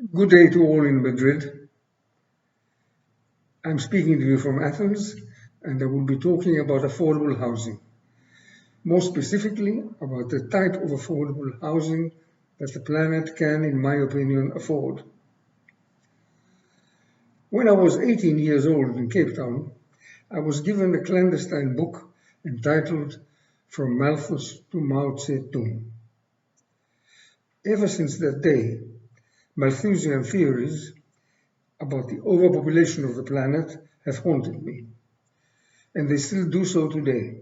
Good day to all in Madrid. I'm speaking to you from Athens, and I will be talking about affordable housing. More specifically, about the type of affordable housing that the planet can, in my opinion, afford. When I was 18 years old in Cape Town, I was given a clandestine book entitled From Malthus to Mao Zedong. Ever since that day, Malthusian theories about the overpopulation of the planet have haunted me, and they still do so today.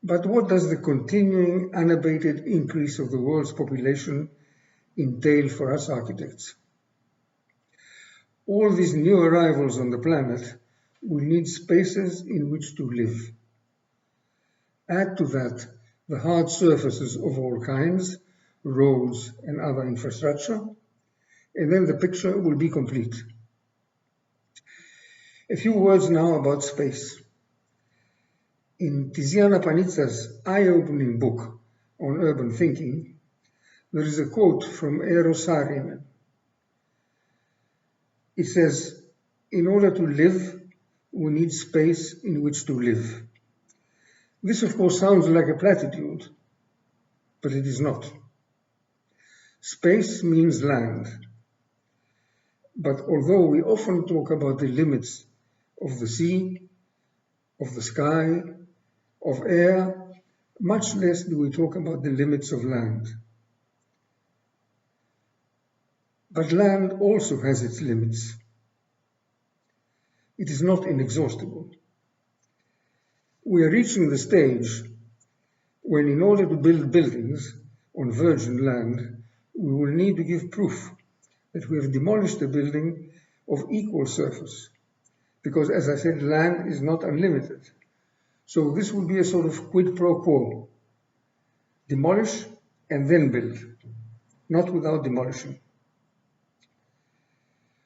But what does the continuing unabated increase of the world's population entail for us architects? All these new arrivals on the planet will need spaces in which to live. Add to that the hard surfaces of all kinds, roads and other infrastructure, and then the picture will be complete. A few words now about space. In Tiziana Panizza's eye-opening book on urban thinking, there is a quote from Eero Saarinen. It says, "In order to live, we need space in which to live." This, of course, sounds like a platitude, but it is not. Space means land. But although we often talk about the limits of the sea, of the sky, of air, much less do we talk about the limits of land. But land also has its limits. It is not inexhaustible. We are reaching the stage when, in order to build buildings on virgin land, we will need to give proof that we have demolished a building of equal surface, because, as I said, land is not unlimited. So this will be a sort of quid pro quo. Demolish and then build, not without demolishing.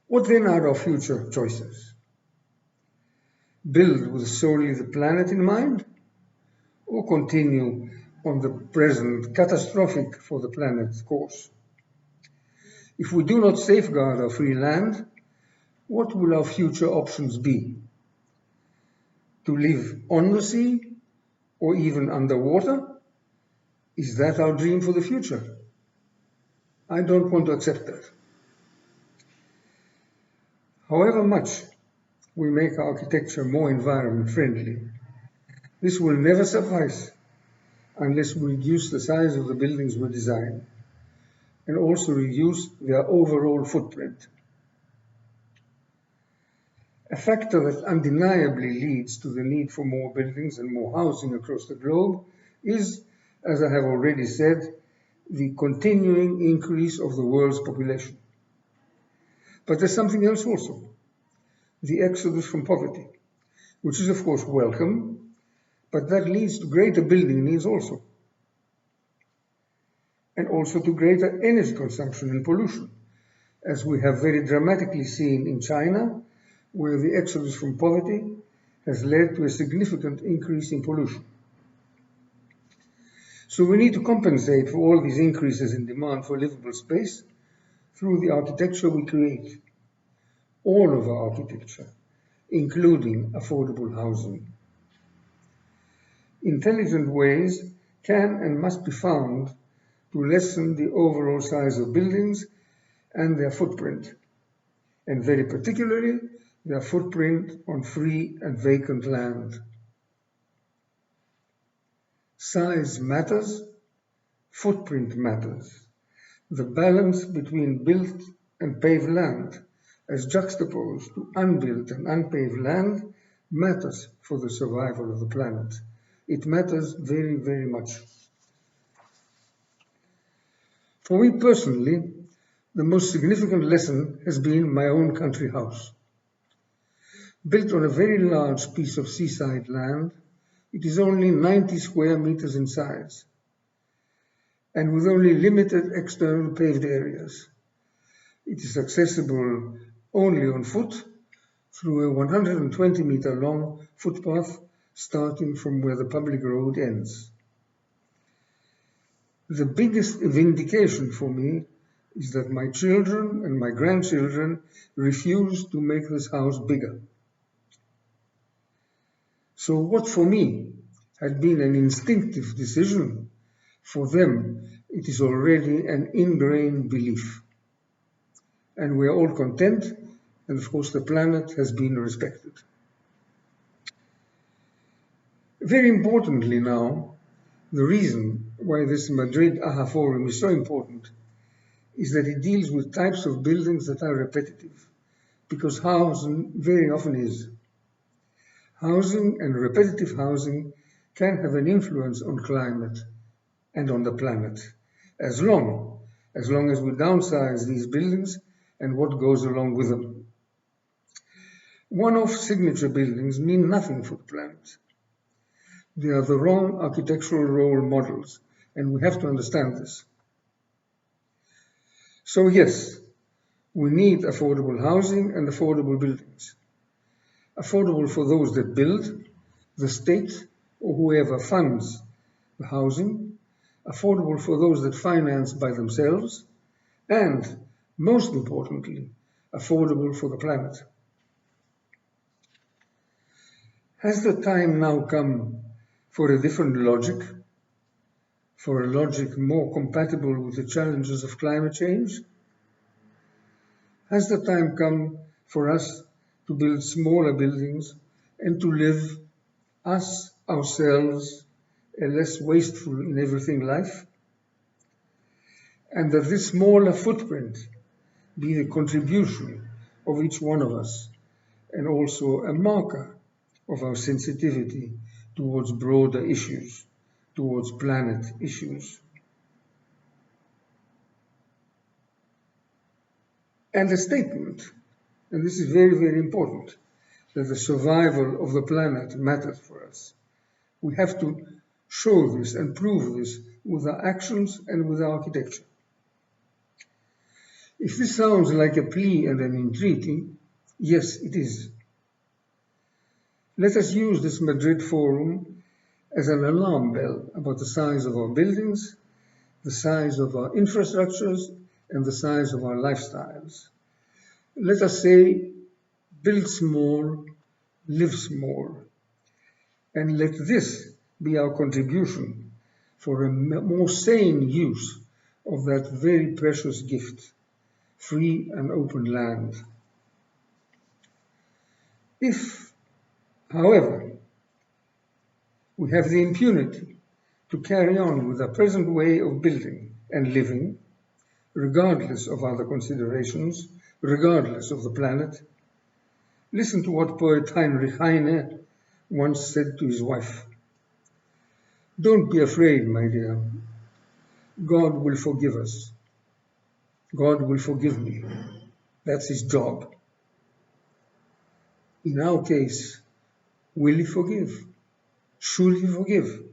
What then are our future choices? Build with solely the planet in mind, or continue on the present catastrophic for the planet course? If we do not safeguard our free land, what will our future options be? To live on the sea or even underwater? Is that our dream for the future? I don't want to accept that. However much we make architecture more environment friendly, this will never suffice unless we reduce the size of the buildings we design and also reduce their overall footprint. A factor that undeniably leads to the need for more buildings and more housing across the globe is, as I have already said, the continuing increase of the world's population. But there's something else also, the exodus from poverty, which is of course welcome, but that leads to greater building needs also, and also to greater energy consumption and pollution, as we have very dramatically seen in China, where the exodus from poverty has led to a significant increase in pollution. So we need to compensate for all these increases in demand for livable space through the architecture we create, all of our architecture, including affordable housing. Intelligent ways can and must be found to lessen the overall size of buildings and their footprint, and very particularly their footprint on free and vacant land. Size matters, footprint matters. The balance between built and paved land, as juxtaposed to unbuilt and unpaved land, matters for the survival of the planet. It matters very, very much. For me personally, the most significant lesson has been my own country house. Built on a very large piece of seaside land, it is only 90 square meters in size, and with only limited external paved areas. It is accessible only on foot through a 120-meter long footpath starting from where the public road ends. The biggest vindication for me is that my children and my grandchildren refuse to make this house bigger. So what for me had been an instinctive decision, for them it is already an ingrained belief. And we are all content, and of course the planet has been respected. Very importantly now, the reason why this Madrid AHA Forum is so important is that it deals with types of buildings that are repetitive, because housing very often is. Housing and repetitive housing can have an influence on climate and on the planet, as long as we downsize these buildings and what goes along with them. One-off signature buildings mean nothing for the planet. They are the wrong architectural role models, and we have to understand this. So yes, we need affordable housing and affordable buildings. Affordable for those that build, the state, or whoever funds the housing, affordable for those that finance by themselves, and, most importantly, affordable for the planet. Has the time now come for a different logic, for a logic more compatible with the challenges of climate change? Has the time come for us to build smaller buildings and to live, us, ourselves, a less wasteful in everything life? And that this smaller footprint be the contribution of each one of us, and also a marker of our sensitivity towards broader issues, towards planet issues. And a statement, and this is very, very important, that the survival of the planet matters for us. We have to show this and prove this with our actions and with our architecture. If this sounds like a plea and an entreaty, yes, it is. Let us use this Madrid Forum as an alarm bell about the size of our buildings, the size of our infrastructures, and the size of our lifestyles. Let us say, build small, live small, and let this be our contribution for a more sane use of that very precious gift, free and open land. If, however, we have the impunity to carry on with our present way of building and living, regardless of other considerations, regardless of the planet, listen to what poet Heinrich Heine once said to his wife. Don't be afraid, my dear. God will forgive us. God will forgive me. That's his job. In our case, will he forgive? Should he forgive?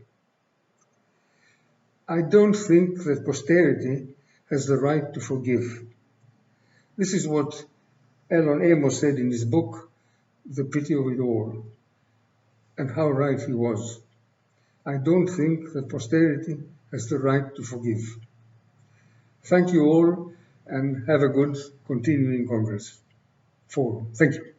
I don't think that posterity has the right to forgive. This is what Elon Amos said in his book, The Pity of It All, and how right he was. I don't think that posterity has the right to forgive. Thank you all, and have a good continuing Congress. Forum. Thank you.